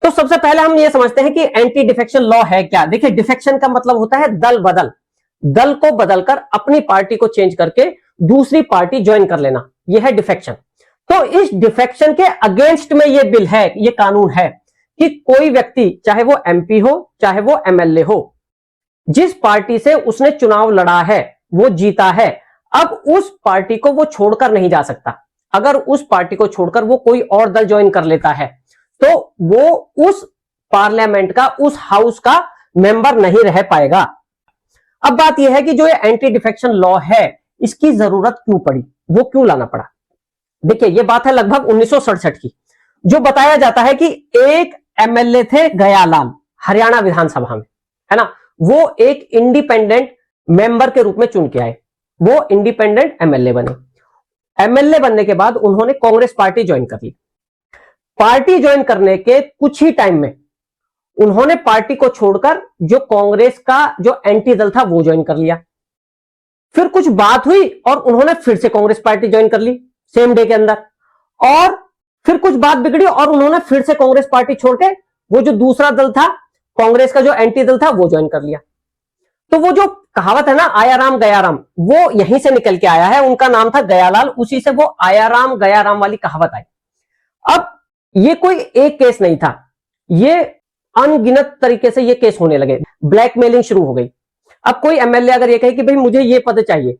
तो सबसे पहले हम ये समझते हैं कि एंटी डिफेक्शन लॉ है क्या। देखिए, डिफेक्शन का मतलब होता है दल बदल, दल को बदलकर अपनी पार्टी को चेंज करके दूसरी पार्टी ज्वाइन कर लेना, यह है डिफेक्शन। तो इस डिफेक्शन के अगेंस्ट में यह बिल है, यह कानून है कि कोई व्यक्ति, चाहे वो एमपी हो चाहे वो एमएलए हो, जिस पार्टी से उसने चुनाव लड़ा है, वो जीता है, अब उस पार्टी को वो छोड़कर नहीं जा सकता। अगर उस पार्टी को छोड़कर वो कोई और दल ज्वाइन कर लेता है तो वो उस पार्लियामेंट का, उस हाउस का मेंबर नहीं रह पाएगा। अब बात यह है कि जो ये एंटी डिफेक्शन लॉ है, इसकी जरूरत क्यों पड़ी, वो क्यों लाना पड़ा। देखिए, ये बात है लगभग 1967 की, जो बताया जाता है कि एक एमएलए थे गयालाल, हरियाणा विधानसभा में, है ना, वो एक इंडिपेंडेंट मेंबर के रूप में चुन के आए, वो इंडिपेंडेंट एमएलए बने। एमएलए बनने के बाद उन्होंने कांग्रेस पार्टी ज्वाइन कर ली। पार्टी ज्वाइन करने के कुछ ही टाइम में उन्होंने पार्टी को छोड़कर जो कांग्रेस का जो एंटी दल था वो ज्वाइन कर लिया। फिर कुछ बात हुई और उन्होंने फिर से कांग्रेस पार्टी ज्वाइन कर ली सेम डे के अंदर, और फिर कुछ बात बिगड़ी और उन्होंने फिर से कांग्रेस पार्टी छोड़ के वो जो दूसरा दल था, कांग्रेस का जो एंटी दल था, वो ज्वाइन कर लिया। तो वो जो कहावत है ना, आया राम गया राम, वो यहीं से निकल के आया है। उनका नाम था गयालाल, उसी से वो आया राम गया राम वाली कहावत आई। अब ये कोई एक केस नहीं था, ये अनगिनत तरीके से ये केस होने लगे, ब्लैकमेलिंग शुरू हो गई। अब कोई एमएलए अगर ये कहे कि भाई मुझे ये पद चाहिए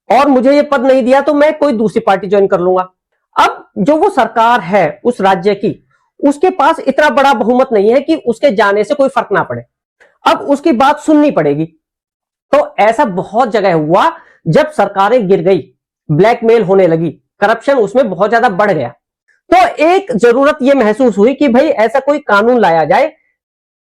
और मुझे ये पद नहीं दिया तो मैं कोई दूसरी पार्टी ज्वाइन कर लूंगा। अब जो वो सरकार है उस राज्य की, उसके पास इतना बड़ा बहुमत नहीं है कि उसके जाने से कोई फर्क ना पड़े, अब उसकी बात सुननी पड़ेगी। तो ऐसा बहुत जगह हुआ, जब सरकारें गिर गई, ब्लैकमेल होने लगी, करप्शन उसमें बहुत ज्यादा बढ़ गया, तो एक जरूरत यह महसूस हुई कि भाई ऐसा कोई कानून लाया जाए